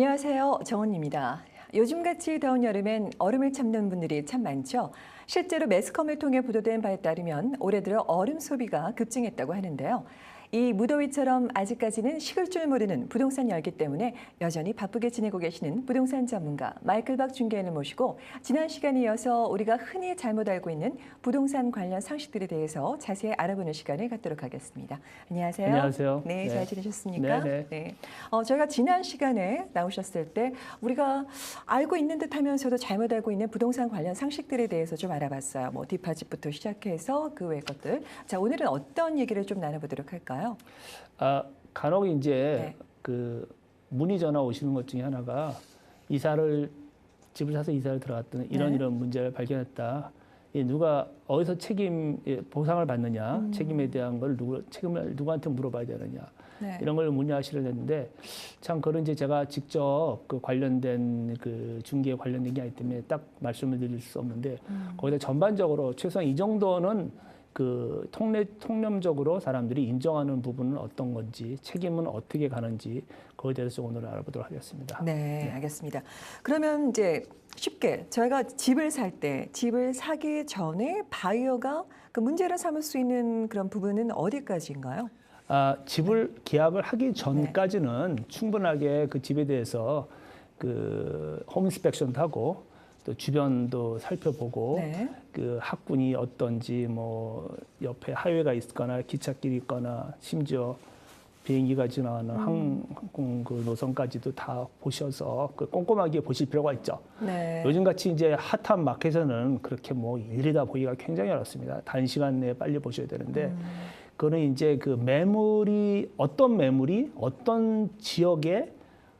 안녕하세요. 정원입니다. 요즘같이 더운 여름엔 얼음을 참는 분들이 참 많죠. 실제로 매스컴을 통해 보도된 바에 따르면 올해 들어 얼음 소비가 급증했다고 하는데요. 이 무더위처럼 아직까지는 식을 줄 모르는 부동산 열기 때문에 여전히 바쁘게 지내고 계시는 부동산 전문가 마이클 박 중개인을 모시고 지난 시간에 이어서 우리가 흔히 잘못 알고 있는 부동산 관련 상식들에 대해서 자세히 알아보는 시간을 갖도록 하겠습니다. 안녕하세요. 안녕하세요. 네, 잘 지내셨습니까? 네네. 네. 저희가 지난 시간에 나오셨을 때 우리가 알고 있는 듯하면서도 잘못 알고 있는 부동산 관련 상식들에 대해서 좀 알아봤어요. 뭐 디파짓부터 시작해서 그 외 것들. 자, 오늘은 어떤 얘기를 좀 나눠보도록 할까요? 간혹 이제 네. 그 문의 전화 오시는 것 중에 하나가 집을 사서 이사를 들어갔더니 이런 네. 문제를 발견했다. 누가 어디서 보상을 받느냐, 책임에 대한 걸 책임을 누구한테 물어봐야 되느냐. 네. 이런 걸 문의하시려는데 참 그런 이제 제가 직접 그 관련된 그 중개에 관련된 게 아니기 때문에 딱 말씀을 드릴 수 없는데 거기다 전반적으로 최소한 이 정도는 그 통념적으로 사람들이 인정하는 부분은 어떤 건지 책임은 어떻게 가는지 그거에 대해서 오늘 알아보도록 하겠습니다. 네, 알겠습니다. 그러면 이제 쉽게 저희가 집을 사기 전에 바이어가 그 문제를 삼을 수 있는 그런 부분은 어디까지인가요? 집을 계약을 하기 전까지는 충분하게 그 집에 대해서 그 홈 인스펙션도 하고 또 주변도 살펴보고 네. 그 학군이 어떤지 뭐 옆에 하이웨이가 있거나 기찻길이 있거나 심지어 비행기가 지나가는 항공 그 노선까지도 다 보셔서 그 꼼꼼하게 보실 필요가 있죠. 네. 요즘같이 이제 핫한 마켓에서는 그렇게 뭐 일일이 다 보기가 굉장히 어렵습니다. 단시간 내에 빨리 보셔야 되는데 그거는 이제 그 어떤 매물이 어떤 지역에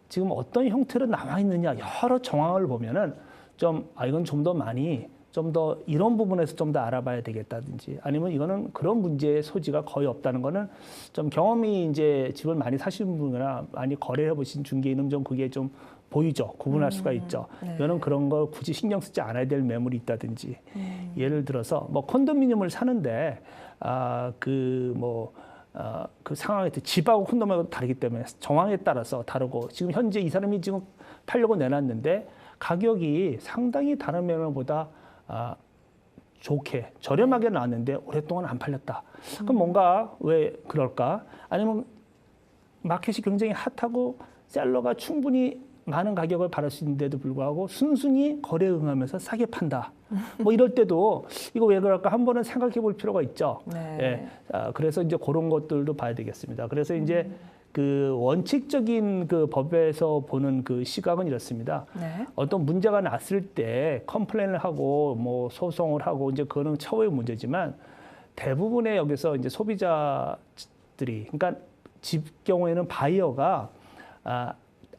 지금 어떤 형태로 나와 있느냐 여러 정황을 보면은 이건 좀 더 많이 좀 더 이런 부분에서 좀 더 알아봐야 되겠다든지 아니면 이거는 그런 문제의 소지가 거의 없다는 거는 좀 경험이 이제 집을 많이 사시는 분이나 많이 거래해 보신 중개인은 좀 그게 좀 보이죠. 구분할 수가 있죠. 네. 이거는 그런 걸 굳이 신경 쓰지 않아야 될 매물이 있다든지 예를 들어서 뭐 콘도미니엄을 사는데 그 상황에 따라 집하고 콘도미니엄하고 다르기 때문에 정황에 따라서 다르고 지금 현재 이 사람이 지금 팔려고 내놨는데 가격이 상당히 다른 매물보다 좋게 저렴하게 나왔는데 오랫동안 안 팔렸다. 그럼 뭔가 왜 그럴까? 아니면 마켓이 굉장히 핫하고 셀러가 충분히 많은 가격을 받을 수 있는데도 불구하고 순순히 거래에 응하면서 싸게 판다. 뭐 이럴 때도 이거 왜 그럴까 한 번은 생각해 볼 필요가 있죠. 네. 그래서 이제 그런 것들도 봐야 되겠습니다. 그래서 이제 그 원칙적인 그 법에서 보는 그 시각은 이렇습니다. 네. 어떤 문제가 났을 때 컴플레인을 하고 뭐 소송을 하고 이제 그거는 처우의 문제지만 대부분의 여기서 이제 소비자들이 그러니까 집 경우에는 바이어가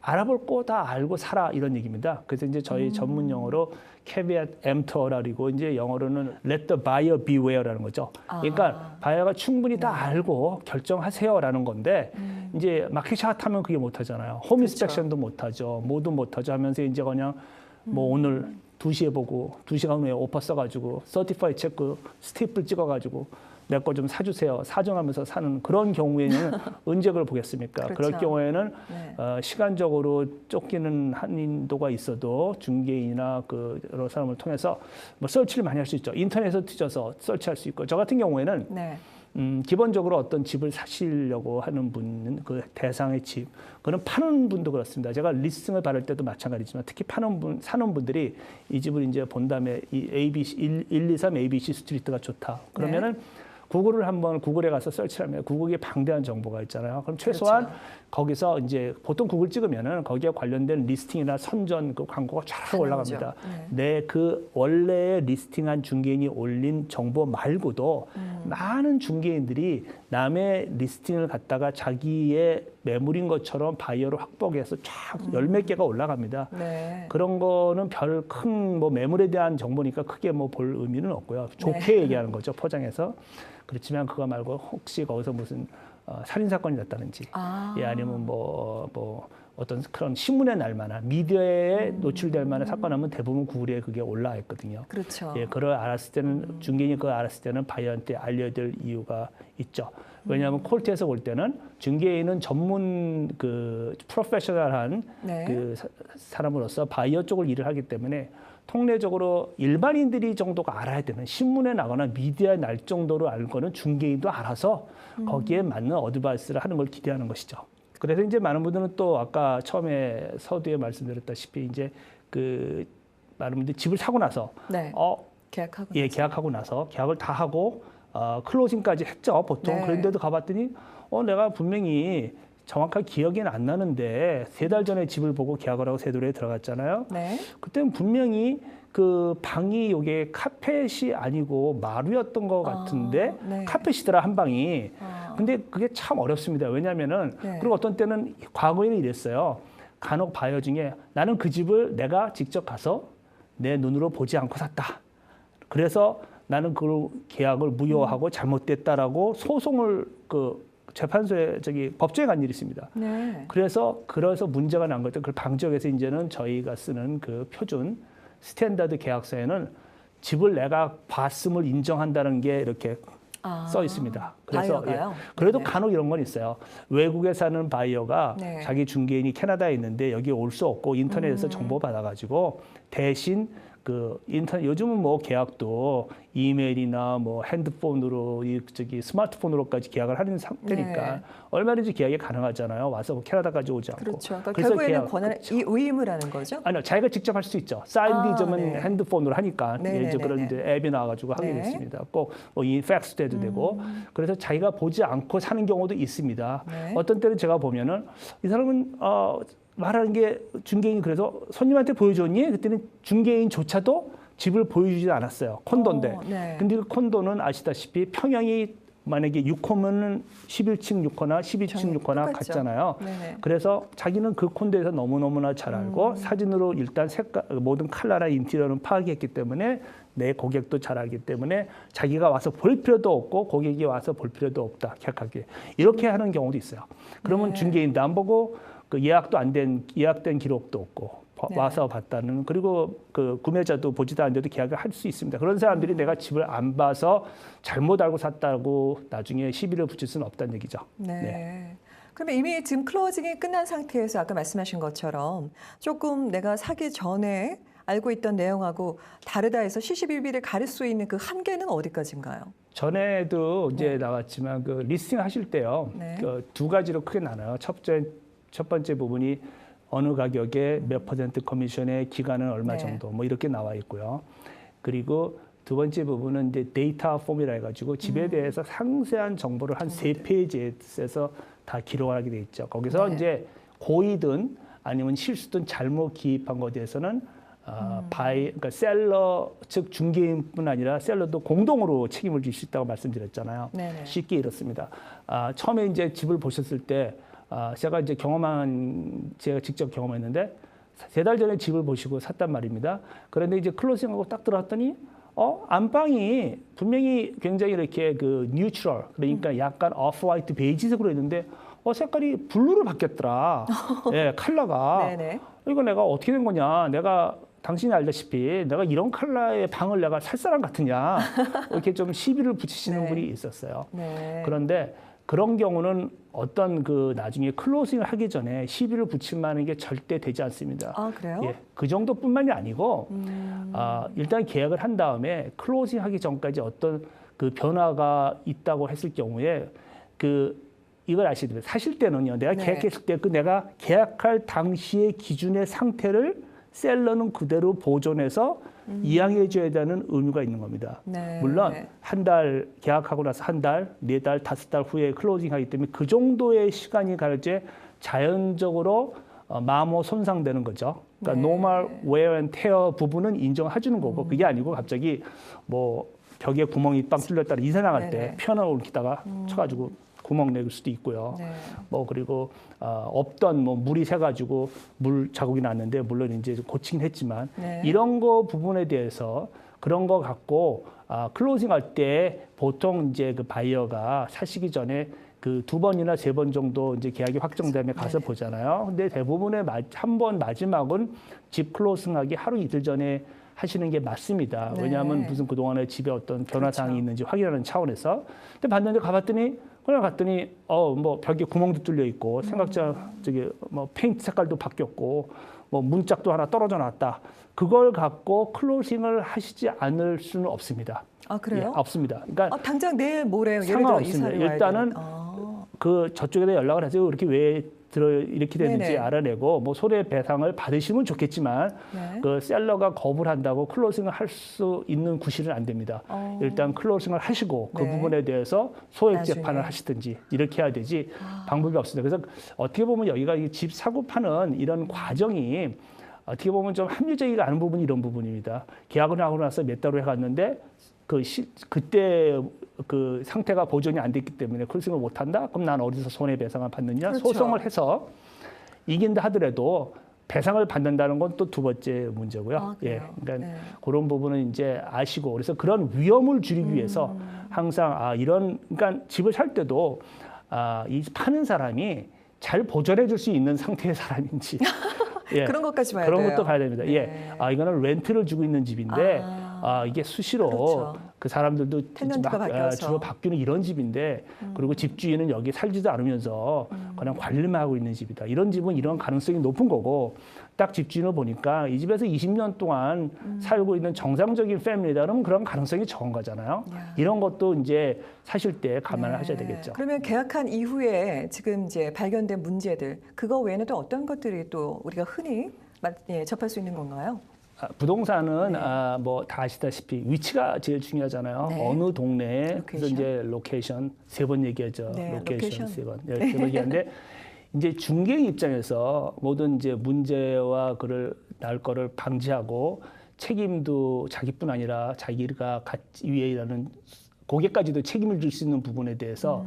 알아볼 거 다 알고 사라 이런 얘기입니다. 그래서 이제 저희 전문 용어로 caveat emptor라고 이제 영어로는 let the buyer beware라는 거죠. 그러니까 바이어가 충분히 다 알고 결정하세요라는 건데 이제 마켓이 핫하면 그게 못하잖아요. 홈 인스펙션도 못하죠. 뭐도 못하죠 하면서 이제 그냥 뭐 오늘 2시에 보고 2시간 후에 오퍼 써가지고 서티파이 체크 스테이플 찍어가지고 내 거 좀 사주세요. 사정하면서 사는 그런 경우에는 언제 그걸 보겠습니까? 그렇죠. 그럴 경우에는 네. 시간적으로 쫓기는 한인도가 있어도 중개인이나 그 여러 사람을 통해서 뭐 서치를 많이 할 수 있죠. 인터넷에서 뒤져서 서치할 수 있고 저 같은 경우에는 네. 기본적으로 어떤 집을 사시려고 하는 분은 그 대상의 집, 그는 파는 분도 그렇습니다. 제가 리스팅을 받을 때도 마찬가지지만 특히 사는 분들이 이 집을 이제 본 다음에 이 ABC 123 ABC 스트리트가 좋다. 그러면은 구글에 가서 서치를 하면 구글에 방대한 정보가 있잖아요. 그럼 최소한 그렇죠. 거기서 이제 보통 구글 찍으면은 거기에 관련된 리스팅이나 선전 그 광고가 쫙 올라갑니다. 내 그 원래 리스팅한 중개인이 올린 정보 말고도 많은 중개인들이 남의 리스팅을 갖다가 자기의 매물인 것처럼 바이어로 확보해서 쫙 열 몇 개가 올라갑니다. 네. 그런 거는 별 큰 뭐 매물에 대한 정보니까 크게 뭐 볼 의미는 없고요. 좋게 얘기하는 거죠, 포장해서. 그렇지만 그거 말고 혹시 거기서 무슨 살인 사건이 났다든지, 아니면 뭐 어떤 그런 신문에 날 만한 미디어에 노출될 만한 사건하면 대부분 구글에 그게 올라와 있거든요. 그렇죠. 예, 그걸 알았을 때는 중개인이 그걸 알았을 때는 바이어한테 알려야 될 이유가 있죠. 왜냐하면 콜트에서 볼 때는 중개인은 전문 그 프로페셔널한 네. 그 사람으로서 바이어 쪽을 일을 하기 때문에 통례적으로 일반인들이 정도가 알아야 되는 신문에 나거나 미디어에 날 정도로 알 거는 중개인도 알아서 거기에 맞는 어드바이스를 하는 걸 기대하는 것이죠. 그래서 이제 많은 분들은 또 아까 처음에 서두에 말씀드렸다시피 이제 그 많은 분들이 집을 사고 나서 네. 계약하고 예, 나서. 계약하고 나서 계약을 다 하고 클로징까지 했죠. 보통 네. 그런데도 가봤더니 내가 분명히 정확하게 기억이 안 나는데 3달 전에 집을 보고 계약을 하고 세도로에 들어갔잖아요. 네. 그때는 분명히 그 방이 요게 카펫이 아니고 마루였던 것 같은데 네. 카펫이더라 한 방이. 아. 근데 그게 참 어렵습니다. 왜냐하면은 네. 그리고 어떤 때는 과거에는 이랬어요. 간혹 바이어 중에 나는 그 집을 내가 직접 가서 내 눈으로 보지 않고 샀다. 그래서 나는 그 계약을 무효하고 잘못됐다라고 소송을 그 재판소에 법정에 간 일이 있습니다. 네. 그래서 문제가 난 것들 그걸 방지하기 위해서 이제는 저희가 쓰는 그 표준 스탠다드 계약서에는 집을 내가 봤음을 인정한다는 게 이렇게 써 있습니다. 그래서 바이어가요? 그래도 네. 간혹 이런 건 있어요. 외국에 사는 바이어가 네. 자기 중개인이 캐나다에 있는데 여기 올 수 없고 인터넷에서 정보 받아가지고 대신 그 인터넷 요즘은 뭐 계약도 이메일이나 뭐 핸드폰으로 스마트폰으로까지 계약을 하는 상태니까 네. 얼마든지 계약이 가능하잖아요. 와서 카나다까지 오지 않고. 그렇죠. 그러니까 그래서 결국에는 계약, 권한을 그렇죠. 이 의임을 하는 거죠. 아니요, 자기가 직접 할 수 있죠. 사인디점은 네. 핸드폰으로 하니까 네네네네. 이제 그런 이제 앱이 나와가지고 하게 네. 됐습니다. 꼭이 팩스도 해도 되고 그래서 자기가 보지 않고 사는 경우도 있습니다. 네. 어떤 때는 제가 보면은 이 사람은 말하는 게 중개인이 그래서 손님한테 보여줬니? 그때는 중개인조차도 집을 보여주지 않았어요. 콘도인데. 네. 근데 그 콘도는 아시다시피 평형이 만약에 6호면은 11층 6호나 12층 6호나 똑같죠. 같잖아요. 네네. 그래서 자기는 그 콘도에서 너무너무나 잘 알고 사진으로 일단 색깔, 모든 컬러나 인테리어는 파악했기 때문에 내 고객도 잘 알기 때문에 자기가 와서 볼 필요도 없고 고객이 와서 볼 필요도 없다. 계약하기에. 이렇게 하는 경우도 있어요. 그러면 네. 중개인도 안 보고 그 예약된 기록도 없고 네. 와서 봤다는 그리고 그 구매자도 보지도 않는데도 계약을 할 수 있습니다. 그런 사람들이 내가 집을 안 봐서 잘못 알고 샀다고 나중에 시비를 붙일 수는 없다는 얘기죠. 네. 그러면 이미 지금 클로징이 끝난 상태에서 아까 말씀하신 것처럼 조금 내가 사기 전에 알고 있던 내용하고 다르다 해서 시시비비를 가릴 수 있는 그 한계는 어디까지인가요? 전에도 이제 나왔지만 그 리스팅 하실 때요. 네. 그 두 가지로 크게 나눠요. 첫 번째 부분이 어느 가격에 몇 퍼센트 커미션의 기간은 얼마 네. 정도 뭐 이렇게 나와 있고요. 그리고 두 번째 부분은 이제 데이터 폼이라 해가지고 집에 대해서 상세한 정보를 한 3페이지에서 다 기록하게 돼 있죠. 거기서 네. 이제 고의든 아니면 실수든 잘못 기입한 것에 대해서는 그러니까 셀러 즉 중개인뿐 아니라 셀러도 공동으로 책임을 질 수 있다고 말씀드렸잖아요. 네네. 쉽게 이렇습니다. 처음에 이제 집을 보셨을 때 제가 제가 직접 경험했는데 3달 전에 집을 보시고 샀단 말입니다. 그런데 이제 클로징하고 딱 들어왔더니 안방이 분명히 굉장히 이렇게 그 뉴트럴 그러니까 약간 오프 화이트 베이지색으로 했는데 색깔이 블루로 바뀌었더라. 예, 컬러가. 네네. 이거 내가 어떻게 된 거냐? 내가 당신이 알다시피 내가 이런 컬러의 방을 내가 살 사람 같으냐? 이렇게 좀 시비를 붙이시는 네. 분이 있었어요. 네. 그런데 그런 경우는 어떤 그 나중에 클로징을 하기 전에 시비를 붙일 만한 게 절대 되지 않습니다. 아, 그래요? 예, 그 정도뿐만이 아니고 일단 계약을 한 다음에 클로징 하기 전까지 어떤 그 변화가 있다고 했을 경우에 이걸 아셔야 됩니다. 사실 때는요. 내가 네. 계약했을 때 내가 계약할 당시의 기준의 상태를 셀러는 그대로 보존해서 이양해 줘야 되는 의무가 있는 겁니다. 네. 물론 한 달 계약하고 나서 한 달, 4달, 5달 후에 클로징하기 때문에 그 정도의 시간이 가지 자연적으로 마모 손상되는 거죠. 그러니까 네. 노멀 웨어 앤 테어 부분은 인정해 주는 거고 그게 아니고 갑자기 뭐 벽에 구멍이 빵 뚫렸다 이사 나갈 때 네네. 피아노 옮기다가 쳐가지고 구멍 낼 수도 있고요. 네. 뭐 그리고 없던 뭐 물이 새가지고 물 자국이 났는데 물론 이제 고치긴 했지만 네. 이런 거 부분에 대해서 그런 거 갖고 클로징 할 때 보통 이제 그 바이어가 사시기 전에 그 2번이나 3번 정도 이제 계약이 확정되면 가서 네네. 보잖아요. 근데 대부분의 한 번 마지막은 집 클로징하기 하루 이틀 전에 하시는 게 맞습니다. 네. 왜냐하면 무슨 그동안에 집에 어떤 변화 사항이 그렇죠. 있는지 확인하는 차원에서. 근데 봤는데 가봤더니 그냥 갔더니 뭐 벽에 구멍도 뚫려 있고 생각자 저기 뭐 페인트 색깔도 바뀌었고 뭐 문짝도 하나 떨어져 나왔다. 그걸 갖고 클로징을 하시지 않을 수는 없습니다. 아, 그래요? 예, 없습니다. 그러니까 당장 내일 모레 예를 들어 상관없습니다. 이사를 와야 일단은 되는. 아, 그 저쪽에다 연락을 하세요. 이렇게 왜 이렇게 됐는지 네네. 알아내고 뭐 손해배상을 받으시면 좋겠지만 네. 그 셀러가 거부를 한다고 클로징을 할 수 있는 구실은 안 됩니다. 일단 클로징을 하시고 그 네. 부분에 대해서 소액 나중에. 재판을 하시든지 이렇게 해야 되지 방법이 없습니다. 그래서 어떻게 보면 여기가 이 집 사고 파는 이런 과정이 어떻게 보면 좀 합리적이가 않은 부분이 이런 부분입니다. 계약을 하고 나서 몇 달 후에 갔는데 그때 그 상태가 보존이 안 됐기 때문에 클로징을 못 한다? 그럼 난 어디서 손해배상을 받느냐? 그렇죠. 소송을 해서 이긴다 하더라도 배상을 받는다는 건 또 2번째 문제고요. 아, 그래요? 그러니까 네. 그런 부분은 이제 아시고 그래서 그런 위험을 줄이기 위해서 항상 그러니까 집을 살 때도 이 파는 사람이 잘 보존해 줄 수 있는 상태의 사람인지 예, 그런 것까지 봐야 그런 돼요. 것도 봐야 됩니다. 네. 예, 이거는 렌트를 주고 있는 집인데 이게 수시로 그렇죠. 그 사람들도 텐던트가 바뀌어서. 주로 바뀌는 이런 집인데 그리고 집주인은 여기 살지도 않으면서 그냥 관리만 하고 있는 집이다. 이런 집은 이런 가능성이 높은 거고 딱 집주인을 보니까 이 집에서 20년 동안 살고 있는 정상적인 패밀리다 그러면 그런 가능성이 적은 거잖아요. 야. 이런 것도 이제 사실 때 감안을 네. 하셔야 되겠죠. 그러면 계약한 이후에 지금 이제 발견된 문제들 그거 외에는 또 어떤 것들이 또 우리가 흔히 접할 수 있는 건가요? 부동산은 네. 뭐 다 아시다시피 위치가 제일 중요하잖아요. 네. 어느 동네에 그래서 로케이션. 이제 로케이션 3번 얘기하죠. 네, 로케이션 로케이션. 3번. 네, 3번 얘기하는데 이제 중개 입장에서 모든 이제 문제와 그를 날 거를 방지하고 책임도 자기뿐 아니라 자기가 같이 위에 일하는 고객까지도 책임을 질 수 있는 부분에 대해서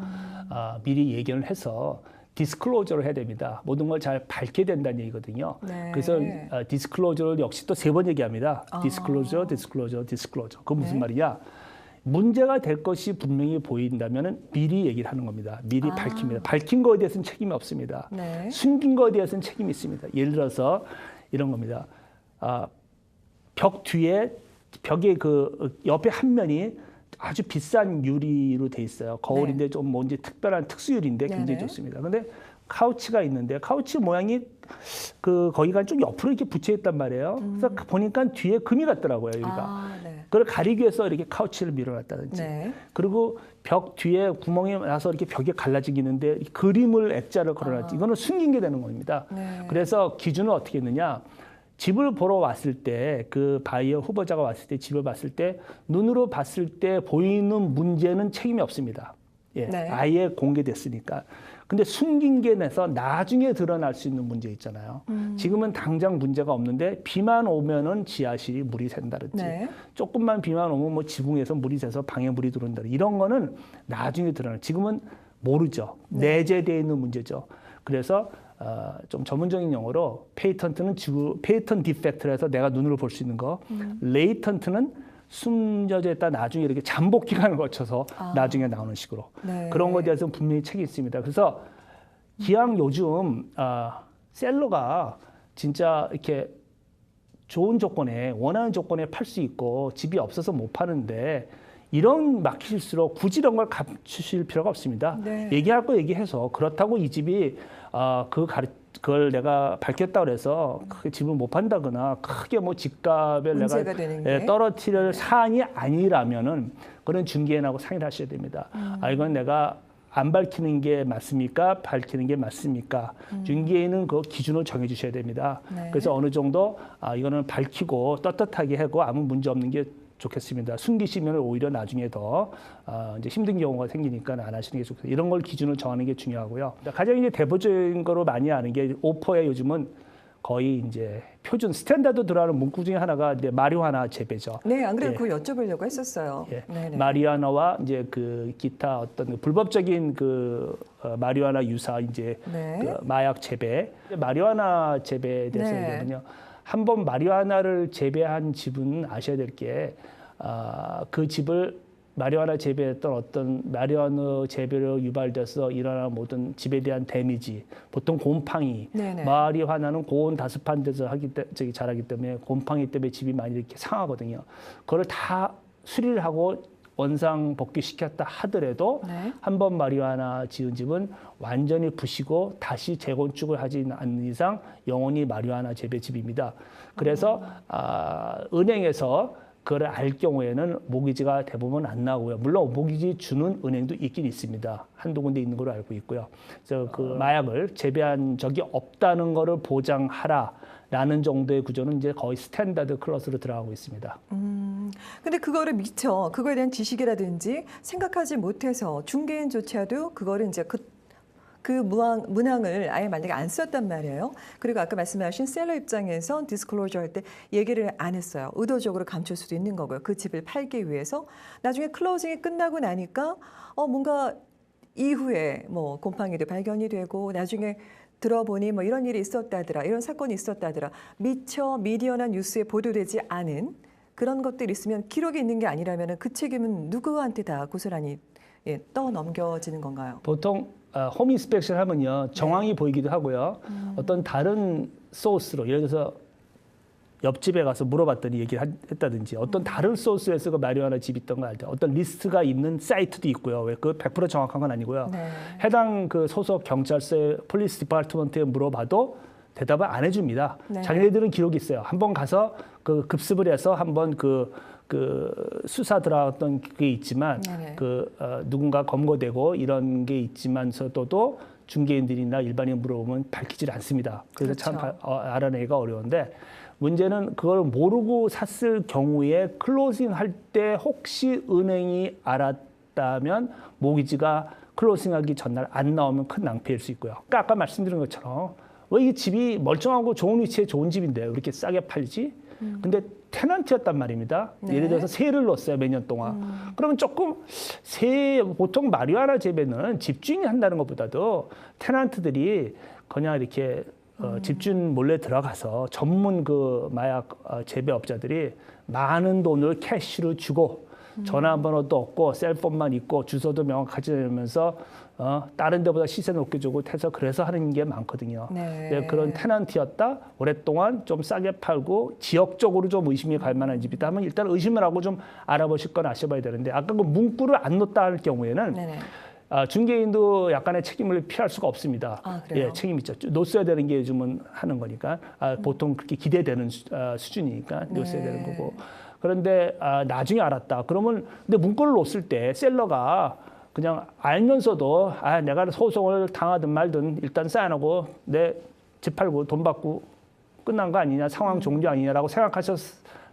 미리 예견을 해서 디스클로저를 해야 됩니다. 모든 걸 잘 밝게 된다는 얘기거든요. 네. 그래서 디스클로저를 역시 또 3번 얘기합니다. 디스클로저, 디스클로저, 디스클로저. 그건 무슨 네. 말이냐? 문제가 될 것이 분명히 보인다면 미리 얘기를 하는 겁니다. 미리 밝힙니다. 밝힌 거에 대해서는 책임이 없습니다. 네. 숨긴 거에 대해서는 책임이 있습니다. 예를 들어서 이런 겁니다. 벽 뒤에 벽의 그 옆에 한 면이 아주 비싼 유리로 돼 있어요. 거울인데 좀 뭔지 특별한 특수유리인데 굉장히 네네. 좋습니다. 근데 카우치가 있는데 카우치 모양이 거기가 좀 옆으로 이렇게 붙여 있단 말이에요. 그래서 보니까 뒤에 금이 같더라고요, 유리가. 네. 그걸 가리기 위해서 이렇게 카우치를 밀어놨다든지. 네. 그리고 벽 뒤에 구멍이 나서 이렇게 벽에 갈라지기 있는데 그림을 액자를 걸어놨지. 이거는 숨긴 게 되는 겁니다. 네. 그래서 기준은 어떻게 했느냐? 집을 보러 왔을 때 그 바이어 후보자가 왔을 때 집을 봤을 때 눈으로 봤을 때 보이는 문제는 책임이 없습니다. 예, 네. 아예 공개됐으니까. 근데 숨긴 게 내서 나중에 드러날 수 있는 문제 있잖아요. 지금은 당장 문제가 없는데 비만 오면은 지하실이 물이 샌다든지 네. 조금만 비만 오면 뭐 지붕에서 물이 새서 방에 물이 들어온다. 이런 거는 나중에 드러나요. 지금은 모르죠. 네. 내재되어 있는 문제죠. 그래서 좀 전문적인 용어로 페이턴트는 페이턴 디펙트라 해서 내가 눈으로 볼 수 있는 거, 레이턴트는 숨겨져 있다 나중에 이렇게 잠복 기간을 거쳐서 나중에 나오는 식으로 네. 그런 거에 대해서는 분명히 책이 있습니다. 그래서 기왕 요즘 셀러가 진짜 이렇게 좋은 조건에 원하는 조건에 팔 수 있고 집이 없어서 못 파는데 이런 막힐수록 굳이 이런 걸 감추실 필요가 없습니다. 네. 얘기할 거 얘기해서 그렇다고 이 집이 그걸 내가 밝혔다 그래서 크게 집을 못 판다거나 크게 뭐 집값을 문제가 내가 되는 게. 떨어뜨릴 사안이 아니라면은 그런 중개인하고 상의를 하셔야 됩니다. 이건 내가 안 밝히는 게 맞습니까? 밝히는 게 맞습니까? 중개인은 그 기준을 정해 주셔야 됩니다. 네. 그래서 어느 정도 이거는 밝히고 떳떳하게 하고 아무 문제 없는 게 좋겠습니다. 숨기시면 오히려 나중에 더 이제 힘든 경우가 생기니까 안 하시는 게 좋겠습니다. 이런 걸 기준을 정하는 게 중요하고요. 가장 이제 대표적인 거로 많이 아는 게 오퍼에 요즘은 거의 이제 표준 스탠다드 들어가는 문구 중에 하나가 이제 마리화나 재배죠. 네, 안 그래도 예. 그거 여쭤보려고 했었어요. 예. 네네. 마리화나와 이제 그 기타 어떤 그 불법적인 마리화나 유사 이제 네. 그 마약 재배, 마리화나 재배에 대해서 네. 얘기하면요. 한번 마리화나를 재배한 집은 아셔야 될 게 그 집을 마리화나 재배했던 어떤 마리화나 재배로 유발돼서 일어나는 모든 집에 대한 데미지, 보통 곰팡이, 네네. 마리화나는 고온 다습한 데서 자라기 때문에 곰팡이 때문에 집이 많이 이렇게 상하거든요. 그걸 다 수리를 하고 원상 복귀시켰다 하더라도 네. 한 번 마리화나 지은 집은 완전히 부시고 다시 재건축을 하지 않는 이상 영원히 마리화나 재배 집입니다. 그래서 은행에서 그걸 알 경우에는 모기지가 대부분 안 나오고요. 물론 모기지 주는 은행도 있긴 있습니다. 한두 군데 있는 걸로 알고 있고요. 그래서 그 마약을 재배한 적이 없다는 거를 보장하라라는 정도의 구조는 이제 거의 스탠다드 클래스로 들어가고 있습니다. 근데 그거를 미처 그거에 대한 지식이라든지 생각하지 못해서 중개인조차도 그거를 이제 그 문항을 아예 만약에 안 썼단 말이에요. 그리고 아까 말씀하신 셀러 입장에서 디스클로저 할 때 얘기를 안 했어요. 의도적으로 감출 수도 있는 거고요. 그 집을 팔기 위해서. 나중에 클로징이 끝나고 나니까 뭔가 이후에 뭐 곰팡이도 발견이 되고 나중에 들어보니 뭐 이런 일이 있었다더라. 이런 사건이 있었다더라. 미처 미디어나 뉴스에 보도되지 않은 그런 것들이 있으면 기록이 있는 게 아니라면 그 책임은 누구한테 다 고스란히 떠넘겨지는 건가요? 보통 홈 인스펙션 하면요 정황이 보이기도 하고요. 어떤 다른 소스로 예를 들어서 옆집에 가서 물어봤더니 얘기를 했다든지 어떤 다른 소스에서 그 마리화나 집 있던 거 알 때 어떤 리스트가 있는 사이트도 있고요. 왜 그 100% 정확한 건 아니고요. 네. 해당 그 소속 경찰서의 폴리스 디파트먼트에 물어봐도 대답을 안 해줍니다. 네. 자기네들은 기록이 있어요. 한번 가서 그 급습을 해서 한번 그 수사 들어갔던 게 있지만 네네. 누군가 검거되고 이런 게 있지만서도 중개인들이나 일반인 물어보면 밝히질 않습니다. 그래서 참 그렇죠. 알아내기가 어려운데 문제는 그걸 모르고 샀을 경우에 클로징 할 때 혹시 은행이 알았다면 모기지가 클로징하기 전날 안 나오면 큰 낭패일 수 있고요. 그러니까 아까 말씀드린 것처럼 왜 이 집이 멀쩡하고 좋은 위치에 좋은 집인데 왜 이렇게 싸게 팔지? 근데 테넌트였단 말입니다. 네. 예를 들어서 세를 넣었어요, 몇 년 동안. 그러면 조금 보통 마리화나 재배는 집주인이 한다는 것보다도 테넌트들이 그냥 이렇게 집주인 몰래 들어가서 전문 그 마약 재배업자들이 많은 돈을 캐시로 주고 전화번호도 없고 셀폰만 있고 주소도 명확하지 않으면서 다른 데보다 시세 높게 주고 해서 그래서 하는 게 많거든요. 네. 네, 그런 테넌트였다. 오랫동안 좀 싸게 팔고 지역적으로 좀 의심이 갈 만한 집이다 하면 일단 의심을 하고 좀 알아보실 건 아셔봐야 되는데 아까 그 문구를 안 넣었다 할 경우에는 네네. 중개인도 약간의 책임을 피할 수가 없습니다. 그래요? 예, 책임 있죠. 놓써야 되는 게 요즘은 하는 거니까 보통 그렇게 기대되는 수준이니까 놓써야 되는 거고. 그런데 나중에 알았다. 그러면 근데 문구를 놓았을 때 셀러가 그냥 알면서도 내가 소송을 당하든 말든 일단 사인하고 내 집 팔고 돈 받고 끝난 거 아니냐, 상황 종료 아니냐라고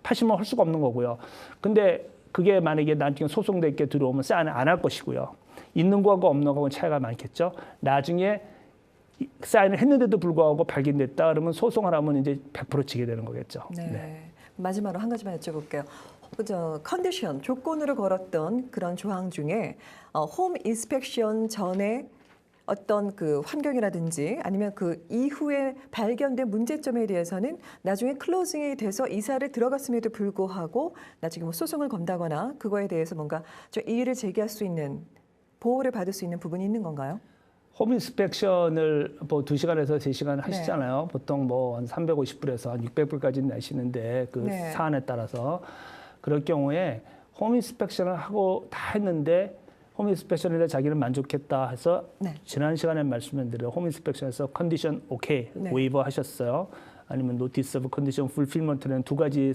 파시면 할 수가 없는 거고요. 근데 그게 만약에 나중에 소송될 게 들어오면 사인을 안 할 것이고요. 있는 거하고 없는 거하고는 차이가 많겠죠. 나중에 사인을 했는데도 불구하고 발견됐다 그러면 소송을 하면 이제 100% 지게 되는 거겠죠. 네. 네. 마지막으로 한 가지만 여쭤볼게요. 컨디션, 조건으로 걸었던 그런 조항 중에 홈 인스펙션 전에 어떤 그 환경이라든지 아니면 그 이후에 발견된 문제점에 대해서는 나중에 클로징이 돼서 이사를 들어갔음에도 불구하고 나중에 뭐 소송을 건다거나 그거에 대해서 뭔가 좀 이의를 제기할 수 있는 보호를 받을 수 있는 부분이 있는 건가요? 홈 인스펙션을 뭐 2시간에서 3시간 하시잖아요. 보통 뭐 한 350불에서 한 600불까지 내시는데 그 사안에 따라서 그럴 경우에 홈 인스펙션을 하고 다 했는데 홈 인스펙션에 대해 자기는 만족했다 해서 지난 시간에 말씀드린 대로 홈 인스펙션에서 컨디션 오케이 웨이버 하셨어요. 아니면 노티스 오브 컨디션 풀필먼트는 두 가지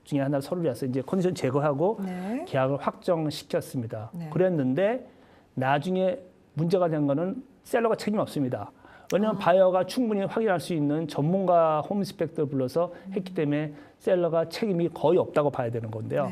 중에 하나 서류를 해서 이제 컨디션 제거하고 계약을 확정시켰습니다. 그랬는데 나중에 문제가 된 거는 셀러가 책임 없습니다. 왜냐하면 바이어가 충분히 확인할 수 있는 전문가 홈 인스펙터를 불러서 했기 때문에 셀러가 책임이 거의 없다고 봐야 되는 건데요.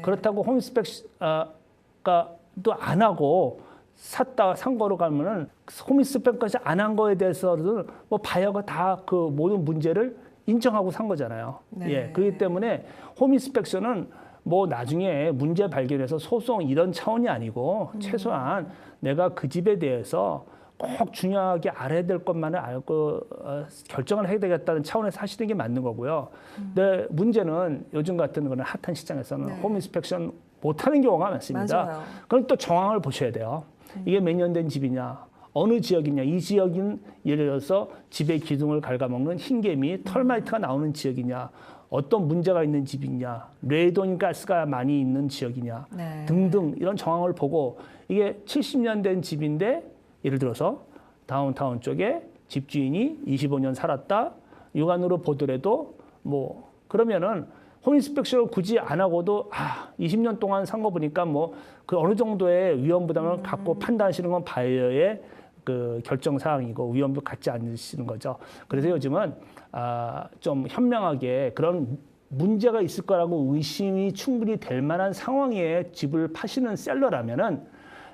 그렇다고 홈 인스펙터가 또 안 하고 산 거로 가면은 홈 인스펙터까지 안 한 거에 대해서는 뭐 바이어가 다 그 모든 문제를 인정하고 산 거잖아요. 예, 그렇기 때문에 홈 인스펙션은 뭐 나중에 문제 발견해서 소송 이런 차원이 아니고 최소한 내가 그 집에 대해서 꼭 중요하게 알아야 될 것만을 알고 결정을 해야 되겠다는 차원에서 하시는 게 맞는 거고요. 근데 문제는 요즘 같은 거는 핫한 시장에서는 홈 인스펙션 못하는 경우가 많습니다. 맞아요. 그럼 또 정황을 보셔야 돼요. 이게 몇 년 된 집이냐, 어느 지역이냐. 이 지역인 예를 들어서 집의 기둥을 갉아먹는 흰개미, 털마이트가 나오는 지역이냐, 어떤 문제가 있는 집이냐, 레이돈 가스가 많이 있는 지역이냐 네. 등등 이런 정황을 보고 이게 70년 된 집인데 예를 들어서 다운타운 쪽에 집주인이 25년 살았다. 육안으로 보더라도 뭐 그러면은 홈인스펙션을 굳이 안 하고도 20년 동안 산 거 보니까 뭐 그 어느 정도의 위험 부담을 갖고 판단하시는 건 바이어의 그 결정 사항이고 위험도 갖지 않으시는 거죠. 그래서 요즘은 좀 현명하게 그런 문제가 있을 거라고 의심이 충분히 될 만한 상황에 집을 파시는 셀러라면은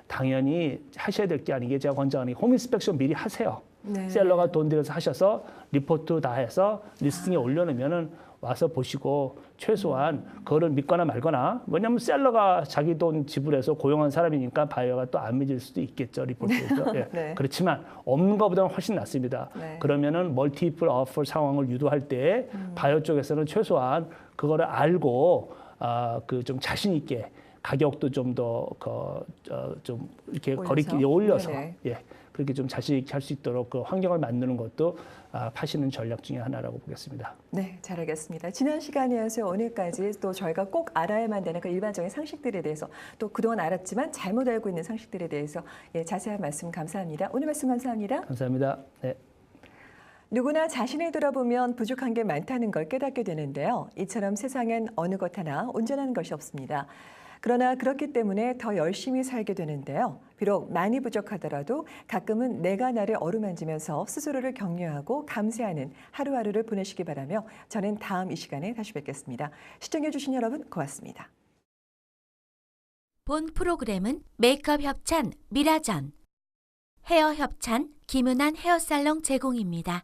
당연히 하셔야 될 게 아니게 제가 권장하는 게 홈인스펙션 미리 하세요. 네. 셀러가 돈 들여서 하셔서 리포트 다 해서 리스팅에 올려놓으면은 와서 보시고 최소한 그거를 믿거나 말거나 왜냐하면 셀러가 자기 돈 지불해서 고용한 사람이니까 바이어가 또 안 믿을 수도 있겠죠 리포트에서. 예. 네. 그렇지만 없는 것보다는 훨씬 낫습니다. 네. 그러면은 멀티플 오퍼 상황을 유도할 때 바이어 쪽에서는 최소한 그거를 알고 그 좀 자신 있게 가격도 좀 더 좀 이렇게 올려서? 거리끼리 올려서 네네. 예. 그렇게 좀 자신 있게 할 수 있도록 그 환경을 만드는 것도 파시는 전략 중에 하나라고 보겠습니다. 네, 잘 알겠습니다. 지난 시간에 이어서 오늘까지 또 저희가 꼭 알아야만 되는 그 일반적인 상식들에 대해서 또 그동안 알았지만 잘못 알고 있는 상식들에 대해서 자세한 말씀 감사합니다. 오늘 말씀 감사합니다. 감사합니다. 네. 누구나 자신을 돌아보면 부족한 게 많다는 걸 깨닫게 되는데요. 이처럼 세상엔 어느 것 하나 온전한 것이 없습니다. 그러나 그렇기 때문에 더 열심히 살게 되는데요. 비록 많이 부족하더라도 가끔은 내가 나를 어루만지면서 스스로를 격려하고 감사하는 하루하루를 보내시기 바라며 저는 다음 이 시간에 다시 뵙겠습니다. 시청해주신 여러분 고맙습니다. 본 프로그램은 메이크업 협찬 미라전, 헤어 협찬 김은한 헤어살롱 제공입니다.